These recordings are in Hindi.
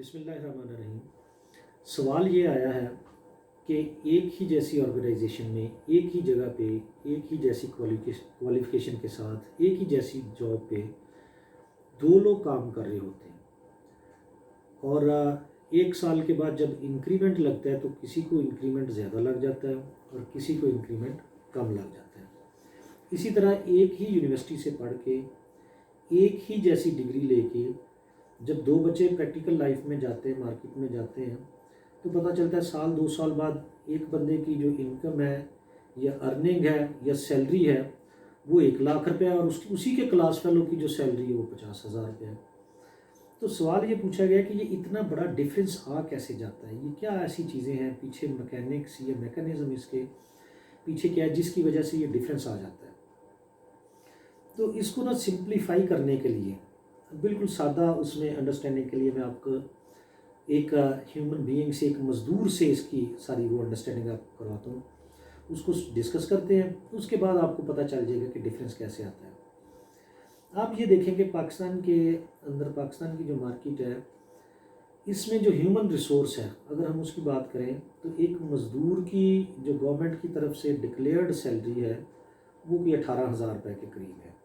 बिस्मिल्लाहिर्रहमानिर्रहीम। सवाल ये आया है कि एक ही जैसी ऑर्गेनाइजेशन में एक ही जगह पे एक ही जैसी क्वालिफिकेशन के साथ एक ही जैसी जॉब पे दो लोग काम कर रहे होते हैं और एक साल के बाद जब इंक्रीमेंट लगता है तो किसी को इंक्रीमेंट ज़्यादा लग जाता है और किसी को इंक्रीमेंट कम लग जाता है। इसी तरह एक ही यूनिवर्सिटी से पढ़ के एक ही जैसी डिग्री लेके जब दो बच्चे प्रैक्टिकल लाइफ में जाते हैं, मार्केट में जाते हैं, तो पता चलता है साल 2 साल बाद एक बंदे की जो इनकम है या अर्निंग है या सैलरी है वो 1 लाख रुपये है और उसी के क्लास फेलो की जो सैलरी है वो 50,000 रुपये है। तो सवाल ये पूछा गया कि ये इतना बड़ा डिफरेंस आ कैसे जाता है, ये क्या ऐसी चीज़ें हैं पीछे, मैकेनिक्स या मैकेनिज़्म इसके पीछे क्या है जिसकी वजह से ये डिफरेंस आ जाता है। तो इसको ना सिंप्लीफाई करने के लिए, बिल्कुल सादा उसमें अंडरस्टैंडिंग के लिए मैं आपको एक ह्यूमन बीइंग से, एक मज़दूर से इसकी सारी वो अंडरस्टैंडिंग आपको करवाता हूँ, उसको डिस्कस करते हैं। उसके बाद आपको पता चल जाएगा कि डिफरेंस कैसे आता है। आप ये देखें कि पाकिस्तान के अंदर, पाकिस्तान की जो मार्केट है, इसमें जो ह्यूमन रिसोर्स है, अगर हम उसकी बात करें तो एक मज़दूर की जो गवर्नमेंट की तरफ से डिक्लेयर्ड सैलरी है वो भी 18,000 रुपये के करीब है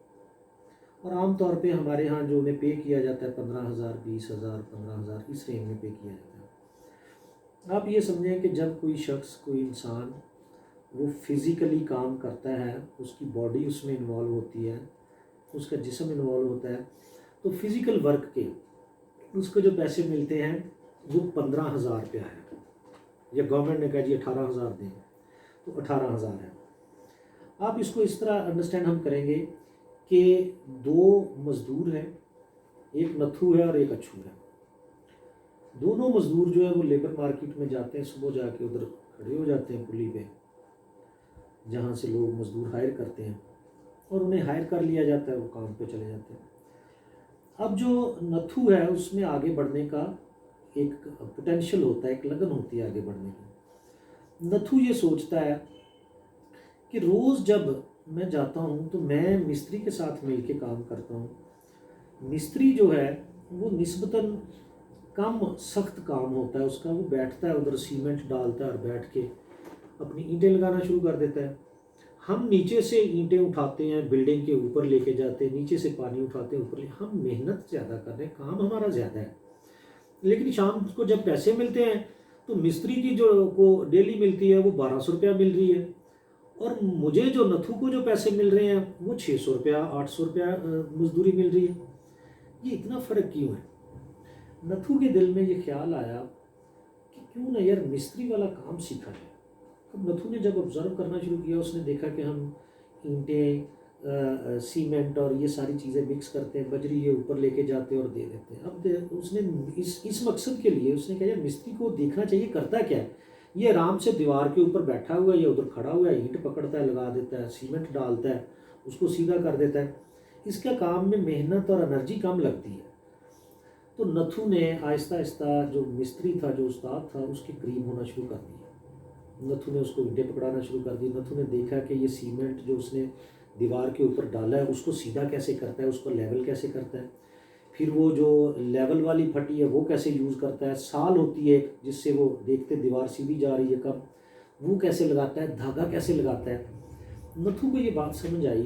और आम तौर पे हमारे यहाँ जो उन्हें पे किया जाता है 15,000, 20,000, 15,000 इस रेंज में पे किया जाता है। आप ये समझें कि जब कोई शख्स, कोई इंसान वो फिज़िकली काम करता है, उसकी बॉडी उसमें इन्वॉल्व होती है, उसका जिस्म इन्वॉल्व होता है, तो फिज़िकल वर्क के उसको जो पैसे मिलते हैं वो 15,000 रुपया है। या गवर्नमेंट ने कहा जी 18,000 दें तो 18,000 है। आप इसको इस तरह अंडरस्टैंड हम करेंगे कि दो मज़दूर हैं, एक नथु है और एक अच्छू है। दोनों मज़दूर जो है वो लेबर मार्केट में जाते हैं, सुबह जाके उधर खड़े हो जाते हैं पुली पे जहाँ से लोग मज़दूर हायर करते हैं और उन्हें हायर कर लिया जाता है, वो काम पे चले जाते हैं। अब जो नथु है उसमें आगे बढ़ने का एक पोटेंशियल होता है, एक लगन होती है आगे बढ़ने की। नथु ये सोचता है कि रोज़ जब मैं जाता हूँ तो मैं मिस्त्री के साथ मिलके काम करता हूँ। मिस्त्री जो है वो निस्बतन कम सख्त काम होता है उसका, वो बैठता है उधर सीमेंट डालता है और बैठ के अपनी ईंटें लगाना शुरू कर देता है। हम नीचे से ईंटें उठाते हैं, बिल्डिंग के ऊपर लेके जाते हैं, नीचे से पानी उठाते हैं ऊपर हम मेहनत ज़्यादा कर रहे हैं, काम हमारा ज़्यादा है। लेकिन शाम को जब पैसे मिलते हैं तो मिस्त्री की जो को डेली मिलती है वो 1,200 रुपया मिल रही है और मुझे जो नथु को जो पैसे मिल रहे हैं वो 600 रुपया, 800 रुपया मजदूरी मिल रही है। ये इतना फ़र्क क्यों है? नथु के दिल में ये ख्याल आया कि क्यों ना यार मिस्त्री वाला काम सीखा जाए। अब नथु ने जब ऑब्ज़र्व करना शुरू किया, उसने देखा कि हम ईंटें, सीमेंट और ये सारी चीज़ें मिक्स करते हैं, बजरी ये ऊपर लेके जाते हैं और दे देते हैं। अब उसने इस मकसद के लिए उसने कहा यार मिस्त्री को देखना चाहिए करता क्या है। ये आराम से दीवार के ऊपर बैठा हुआ है या उधर खड़ा हुआ है, ईंट पकड़ता है, लगा देता है, सीमेंट डालता है, उसको सीधा कर देता है। इसका काम में मेहनत और एनर्जी कम लगती है। तो नथु ने आहिस्ता आहिस्ता जो मिस्त्री था, जो उस्ताद था, उसके करीब होना शुरू कर दिया। नथु ने उसको ईंटें पकड़ाना शुरू कर दी। नथु ने देखा कि ये सीमेंट जो उसने दीवार के ऊपर डाला है उसको सीधा कैसे करता है, उसको लेवल कैसे करता है, फिर वो जो लेवल वाली फटी है वो कैसे यूज़ करता है, साल होती है जिससे वो देखते दीवार सीधी जा रही है कब, वो कैसे लगाता है, धागा कैसे लगाता है। नथु को ये बात समझ आई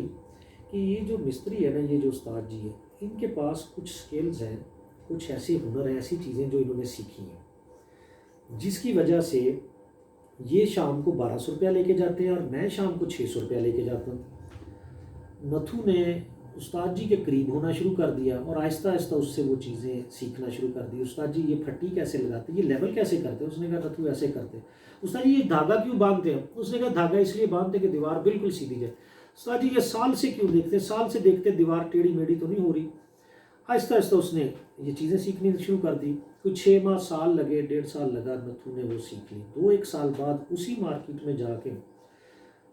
कि ये जो मिस्त्री है ना, ये जो उस्ताद जी है, इनके पास कुछ स्किल्स हैं, कुछ ऐसे हुनर हैं, ऐसी चीज़ें जो इन्होंने सीखी हैं, जिसकी वजह से ये शाम को 1,200 रुपया लेके जाते हैं और मैं शाम को 600 रुपया लेके जाता हूँ। नथु ने उस्ताद जी के करीब होना शुरू कर दिया और आहिस्ता आहिस्ता उससे वो चीज़ें सीखना शुरू कर दी। उस्ताद जी ये फट्टी कैसे लगाते, ये लेवल कैसे करते? उसने कहा नथु ऐसे करते। उस्ताद जी ये धागा क्यों बांधते हैं? उसने कहा धागा इसलिए बांधते कि दीवार बिल्कुल सीधी जाए। उस्ताद जी ये साल से क्यों देखते? साल से देखते दीवार टेढ़ी मेढ़ी तो नहीं हो रही। आहिस्ता आहिस्ता उसने ये चीज़ें सीखनी शुरू कर दी। कुछ 6 माह, साल लगे, 1.5 साल लगा, नथु ने वो सीख ली। 2-1 साल बाद उसी मार्केट में जाके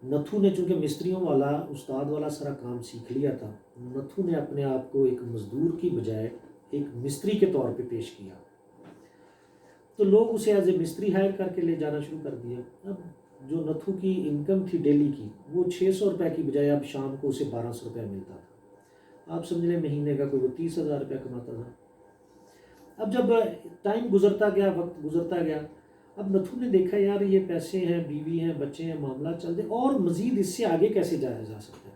नथु ने, चूँकि मिस्त्रियों वाला, उस्ताद वाला सारा काम सीख लिया था, नथु ने अपने आप को एक मज़दूर की बजाय एक मिस्त्री के तौर पे पेश किया। तो लोग उसे एज ए मिस्त्री हायर करके ले जाना शुरू कर दिया। अब जो नथु की इनकम थी डेली की, वो 600 रुपये की बजाय अब शाम को उसे 1,200 रुपया मिलता था। आप समझ लें महीने का कोई वो 30,000 रुपया कमाता था। अब जब टाइम गुजरता गया, वक्त गुजरता गया, अब नथु ने देखा यार ये पैसे हैं, बीवी हैं, बच्चे हैं, मामला चल दे और मज़ीद इससे आगे कैसे जाया जा सकता है।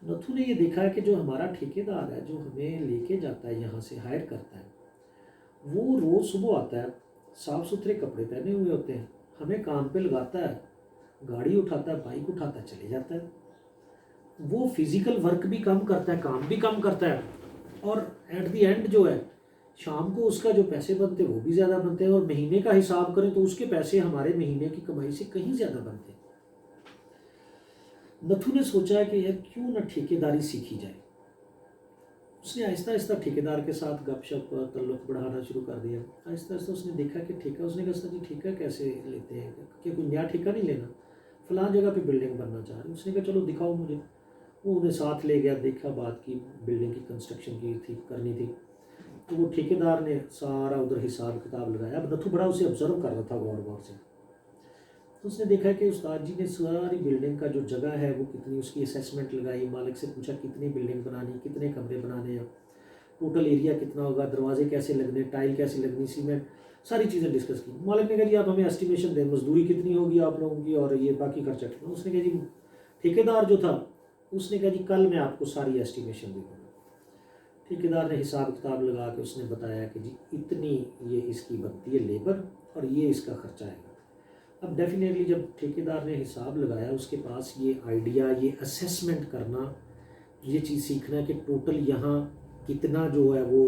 नथु ने ये देखा कि जो हमारा ठेकेदार है, जो हमें लेके जाता है, यहाँ से हायर करता है, वो रोज़ सुबह आता है, साफ़ सुथरे कपड़े पहने हुए होते हैं, हमें काम पे लगाता है, गाड़ी उठाता है, बाइक उठाता है, चले जाता है। वो फिज़िकल वर्क भी कम करता है, काम भी कम करता है, और एट द एंड जो है शाम को उसका जो पैसे बनते हैं वो भी ज़्यादा बनते हैं, और महीने का हिसाब करें तो उसके पैसे हमारे महीने की कमाई से कहीं ज़्यादा बनते हैं। नथु ने सोचा कि यार क्यों ना ठेकेदारी सीखी जाए। उसने आहिस्ता आहिस्ता ठेकेदार के साथ गपशप तल्लुक बढ़ाना शुरू कर दिया। आहिस्ता आहिस्ता उसने देखा कि ठेका, उसने कहा सर जी ठेका कैसे लेते हैं, क्या कोई नया ठेका नहीं लेना, फलां जगह पे बिल्डिंग बनना चाह रहे। उसने कहा चलो दिखाओ मुझे। वो उन्हें साथ ले गया, देखा बात की, बिल्डिंग की कंस्ट्रक्शन की थी, करनी थी। तो वो ठेकेदार ने सारा उधर हिसाब किताब लगाया। अब नथु बड़ा उसे ऑब्जर्व कर रहा था गौर गौर से। तो उसने देखा कि उस्ताद जी ने सारी बिल्डिंग का जो जगह है वो कितनी, उसकी असेसमेंट लगाई, मालिक से पूछा कितनी बिल्डिंग बनानी, कितने कमरे बनाने हैं, टोटल एरिया कितना होगा, दरवाजे कैसे लगने, टाइल कैसे लगनी, सीमेंट, सारी चीज़ें डिस्कस की। मालिक ने कहा जी आप हमें एस्टिमेशन दें, मजदूरी कितनी होगी आप लोगों की और ये बाकी खर्चा कितना। उसने कहा जी, ठेकेदार जो था उसने कहा जी कल मैं आपको सारी एस्टिमेशन दे दूँगा। ठेकेदार ने हिसाब किताब लगा के उसने बताया कि जी इतनी ये इसकी बनती है लेबर और ये इसका खर्चा आएगा। अब डेफिनेटली जब ठेकेदार ने हिसाब लगाया, उसके पास ये आइडिया, ये असेसमेंट करना, ये चीज़ सीखना कि टोटल यहाँ कितना जो है वो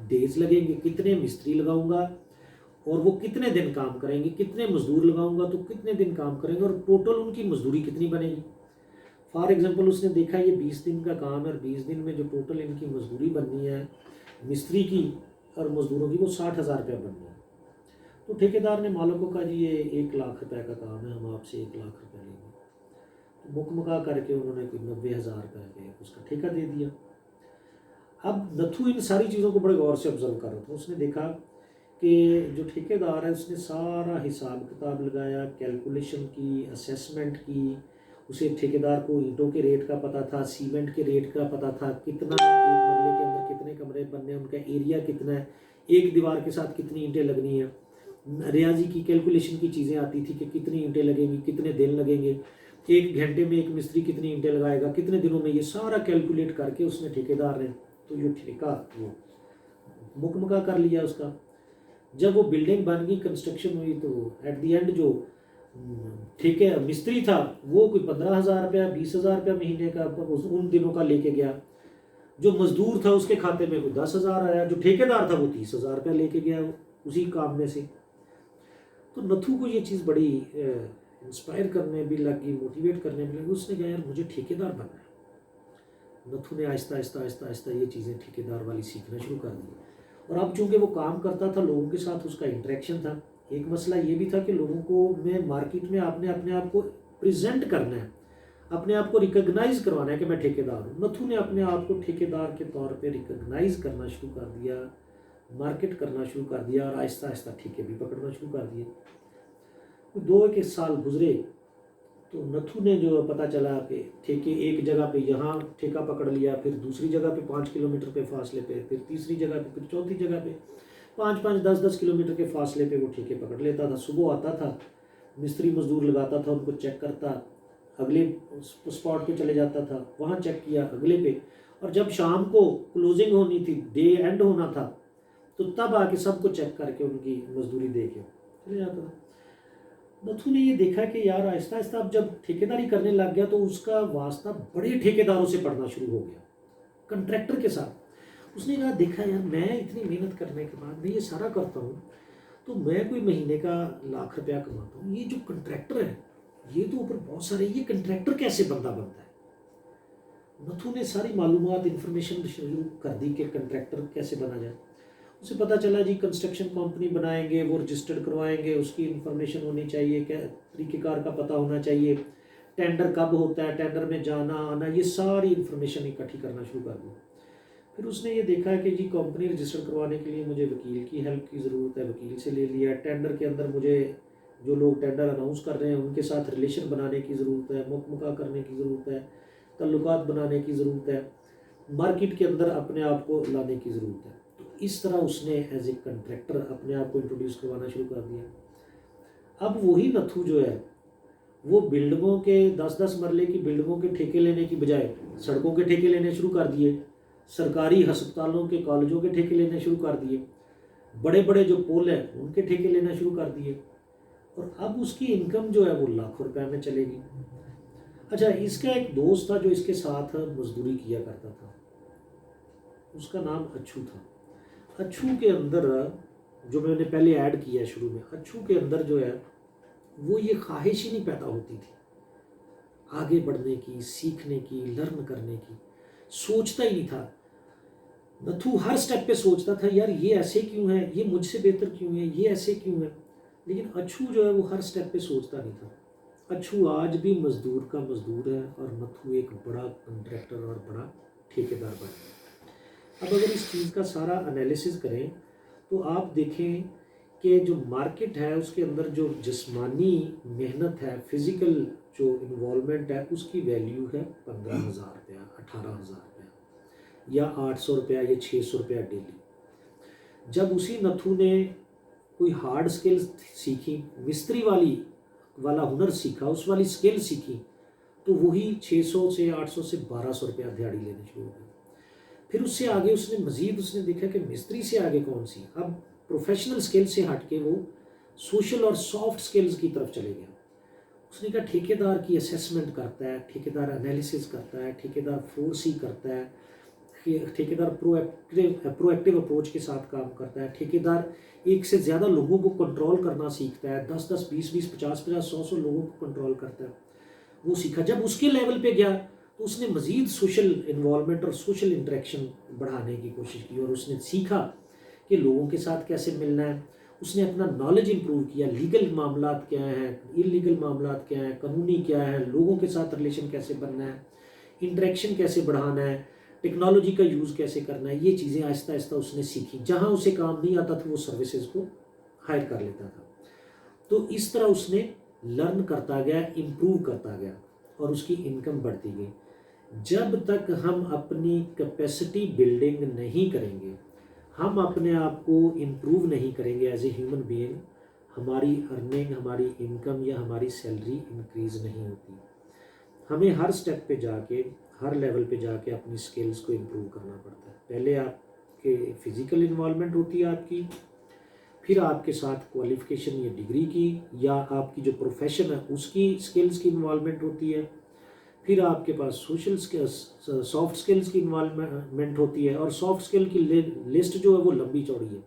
डेज लगेंगे, कितने मिस्त्री लगाऊंगा और वो कितने दिन काम करेंगे, कितने मजदूर लगाऊंगा तो कितने दिन काम करेंगे और टोटल उनकी मजदूरी कितनी बनेगी। फॉर एग्जांपल उसने देखा ये 20 दिन का काम है और 20 दिन में जो टोटल इनकी मजदूरी बननी है मिस्त्री की और मजदूरों की, वो 60,000 रुपया बननी है। तो ठेकेदार ने मालिक को कहा जी ये 1 लाख रुपए का काम है, हम आपसे 1 लाख रुपए लेंगे। तो मुकमका करके उन्होंने कोई 90,000 रुपये पे उसका ठेका दे दिया। अब नथु इन सारी चीज़ों को बड़े गौर से ऑब्जर्व कर रहा था। उसने देखा कि जो ठेकेदार है उसने सारा हिसाब किताब लगाया, कैलकुलेशन की, असेसमेंट की। उसे ठेकेदार को ईंटों के रेट का पता था, सीमेंट के रेट का पता था, कितना एक मरले के अंदर कितने कमरे बनने हैं, उनका एरिया कितना है, एक दीवार के साथ कितनी ईंटें लगनी है, रियाजी की कैलकुलेशन की चीज़ें आती थी कि कितनी ईंटें लगेंगी, कितने दिन लगेंगे, 1 घंटे में एक मिस्त्री कितनी ईंटें लगाएगा, कितने दिनों में, ये सारा कैलकुलेट करके उसने ठेकेदार ने तो ये ठेका वो मुकमका कर लिया उसका। जब वो बिल्डिंग बन गई, कंस्ट्रक्शन हुई, तो एट द एंड जो ठेके मिस्त्री था वो कोई 15,000 रुपया, 20,000 रुपया महीने का उन दिनों का लेके गया। जो मजदूर था उसके खाते में कोई 10,000 आया, जो ठेकेदार था वो 30,000 रुपया लेके गया उसी काम में से। तो नथु को ये चीज़ बड़ी इंस्पायर करने भी लगी, मोटिवेट करने भी लगी। उसने कहा यार मुझे ठेकेदार बनना है। नथु ने आहिस्ता आहिस्ता आहिस्ता आहिस्ता ये चीज़ें ठेकेदार वाली सीखना शुरू कर दी। और अब चूंकि वो काम करता था, लोगों के साथ उसका इंटरेक्शन था। एक मसला ये भी था कि लोगों को में मार्केट में आपने अपने आप को प्रेजेंट करना है, अपने आप को रिकग्नाइज करवाना है कि मैं ठेकेदार हूँ। नथु ने अपने आप को ठेकेदार के तौर पे रिकग्नाइज करना शुरू कर दिया, मार्केट करना शुरू कर दिया और आहिस्ता आहिस्ता ठेके भी पकड़ना शुरू कर दिए। 2 एक साल गुजरे तो नथु ने जो पता चला कि ठेके एक जगह पे यहाँ ठेका पकड़ लिया, फिर दूसरी जगह पे 5 किलोमीटर पे फासले पे, फिर तीसरी जगह पे, फिर चौथी जगह पे 5-5, 10-10 किलोमीटर के फासले पे वो ठेके पकड़ लेता था। सुबह आता था, मिस्त्री मजदूर लगाता था, उनको चेक करता, अगले स्पॉट पे चले जाता था, वहाँ चेक किया, अगले पे, और जब शाम को क्लोजिंग होनी थी, डे एंड होना था, तो तब आके सबको चेक करके उनकी मजदूरी दे के चले जाता था। नथु ने ये देखा कि यार आहिस्ता आहिस्ता अब जब ठेकेदारी करने लग गया तो उसका वास्ता बड़े ठेकेदारों से पड़ना शुरू हो गया, कंट्रैक्टर के साथ। उसने कहा देखा यार मैं इतनी मेहनत करने के बाद मैं ये सारा करता हूँ तो मैं कोई महीने का 1 लाख रुपया कमाता हूँ, ये जो कंट्रैक्टर है ये तो ऊपर बहुत सारे, ये कंट्रैक्टर कैसे बंदा बनता है। नथु ने सारी मालूमात, इंफॉर्मेशन शुरू कर दी कि कंट्रैक्टर कैसे बना जाए। उसे पता चला जी कंस्ट्रक्शन कंपनी बनाएंगे, वो रजिस्टर्ड करवाएंगे, उसकी इन्फॉर्मेशन होनी चाहिए, क्या तरीक़ेकार का पता होना चाहिए, टेंडर कब होता है, टेंडर में जाना आना, ये सारी इन्फॉर्मेशन इकट्ठी करना शुरू कर दी। फिर उसने ये देखा कि जी कंपनी रजिस्टर करवाने के लिए मुझे वकील की हेल्प की ज़रूरत है, वकील से ले लिया। टेंडर के अंदर मुझे जो लोग टेंडर अनाउंस कर रहे हैं उनके साथ रिलेशन बनाने की ज़रूरत है, मुकमका करने की ज़रूरत है, तल्लुकात बनाने की ज़रूरत है, मार्केट के अंदर अपने आप को लाने की ज़रूरत है। इस तरह उसने एज ए कंट्रैक्टर अपने आप को इंट्रोड्यूस करवाना शुरू कर दिया। अब वही नथु जो है वो बिल्डिंगों के 10-10 मरले की बिल्डिंगों के ठेके लेने की बजाय सड़कों के ठेके लेने शुरू कर दिए, सरकारी अस्पतालों के कॉलेजों के ठेके लेने शुरू कर दिए, बड़े बड़े जो पुल हैं उनके ठेके लेना शुरू कर दिए, और अब उसकी इनकम जो है वो लाखों रुपए में चलेगी। अच्छा, इसका एक दोस्त था जो इसके साथ मजदूरी किया करता था, उसका नाम अच्छू था। अच्छू के अंदर, जो मैंने पहले ऐड किया शुरू में, अच्छू के अंदर जो है वो ये ख्वाहिश ही नहीं पैदा होती थी आगे बढ़ने की, सीखने की, लर्न करने की, सोचता ही नहीं था। नथु हर स्टेप पे सोचता था यार ये ऐसे क्यों है, ये मुझसे बेहतर क्यों है, ये ऐसे क्यों है, लेकिन अच्छू जो है वो हर स्टेप पे सोचता नहीं था। अच्छू आज भी मजदूर का मजदूर है और नथु एक बड़ा कॉन्ट्रैक्टर और बड़ा ठेकेदार बन गया। अब अगर इस चीज़ का सारा एनालिसिस करें तो आप देखें कि जो मार्केट है उसके अंदर जो जिस्मानी मेहनत है, फिज़िकल जो इन्वॉल्वमेंट है, उसकी वैल्यू है 15,000 रुपया, 18,000 रुपया या 800 रुपया या 600 रुपया डेली। जब उसी नथु ने कोई हार्ड स्किल सीखी, मिस्त्री वाला हुनर सीखा, उस वाली स्किल सीखी, तो वही 600 से 800 से 1200 रुपया दिहाड़ी लेनी शुरू हो गई। फिर उससे आगे उसने देखा कि मिस्त्री से आगे कौन सी, अब प्रोफेशनल स्किल से हट के वो सोशल और सॉफ्ट स्किल्स की तरफ चले गया। उसने कहा ठेकेदार की असेसमेंट करता है, ठेकेदार एनालिसिस करता है, ठेकेदार फोर्सी करता है, ठेकेदार प्रोएक्टिव अप्रोच के साथ काम करता है, ठेकेदार एक से ज़्यादा लोगों को कंट्रोल करना सीखता है, 10-10, 20-20, 50-50, 100-100 लोगों को कंट्रोल करता है, वो सीखा। जब उसके लेवल पे गया तो उसने मज़ीद सोशल इन्वॉल्वमेंट और सोशल इंटरेक्शन बढ़ाने की कोशिश की और उसने सीखा कि लोगों के साथ कैसे मिलना है। उसने अपना नॉलेज इंप्रूव किया, लीगल मामलात क्या हैं, इलीगल मामलात क्या हैं, कानूनी क्या है, लोगों के साथ रिलेशन कैसे बनना है, इंटरेक्शन कैसे बढ़ाना है, टेक्नोलॉजी का यूज़ कैसे करना है, ये चीज़ें आहिस्ता आहिस्ता उसने सीखी। जहाँ उसे काम नहीं आता था वो सर्विसेज को हायर कर लेता था। तो इस तरह उसने लर्न करता गया, इम्प्रूव करता गया और उसकी इनकम बढ़ती गई। जब तक हम अपनी कैपेसिटी बिल्डिंग नहीं करेंगे, हम अपने आप को इम्प्रूव नहीं करेंगे एज ए ह्यूमन बीइंग, हमारी अर्निंग, हमारी इनकम या हमारी सैलरी इंक्रीज़ नहीं होती। हमें हर स्टेप पे जाके, हर लेवल पे जाके अपनी स्किल्स को इम्प्रूव करना पड़ता है। पहले आपके फिज़िकल इन्वॉल्वमेंट होती है आपकी, फिर आपके साथ क्वालिफ़िकेशन या डिग्री की या आपकी जो प्रोफेशन है उसकी स्किल्स की इन्वॉल्वमेंट होती है, फिर आपके पास सोशल स्किल्स, सॉफ्ट स्किल्स की इन्वॉल्वमेंट होती है और सॉफ्ट स्किल की लिस्ट जो है वो लंबी चौड़ी है।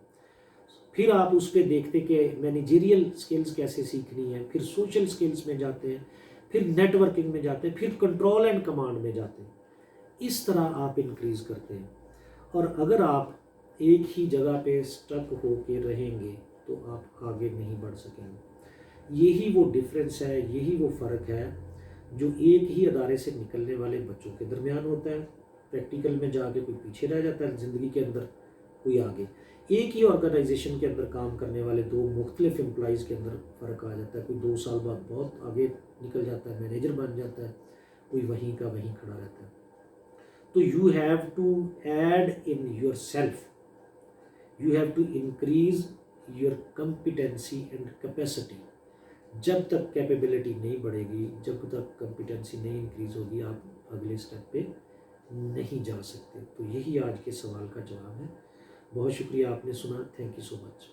फिर आप उस पर देखते कि मैनेजरियल स्किल्स कैसे सीखनी है, फिर सोशल स्किल्स में जाते हैं, फिर नेटवर्किंग में जाते हैं, फिर कंट्रोल एंड कमांड में जाते हैं। इस तरह आप इंक्रीज़ करते हैं। और अगर आप एक ही जगह पे स्टक होके रहेंगे तो आप आगे नहीं बढ़ सकेंगे। यही वो डिफरेंस है, यही वो फ़र्क है जो एक ही अदारे से निकलने वाले बच्चों के दरमियान होता है। प्रैक्टिकल में जाके कोई पीछे रह जाता है ज़िंदगी के अंदर, कोई आगे। एक ही ऑर्गेनाइजेशन के अंदर काम करने वाले दो मुख्तलिफ एम्प्लॉइज़ के अंदर फ़र्क आ जाता है। कोई 2 साल बाद बहुत आगे निकल जाता है, मैनेजर बन जाता है, कोई वहीं का वहीं खड़ा रहता है। तो you have to add in your self, you have to increase your competency and capacity. जब तक कैपेबिलिटी नहीं बढ़ेगी, जब तक कॉम्पिटेंसी नहीं इंक्रीज होगी, आप अगले स्टेप पे नहीं जा सकते। तो यही आज के सवाल का जवाब है। बहुत शुक्रिया आपने सुना। Thank you so much.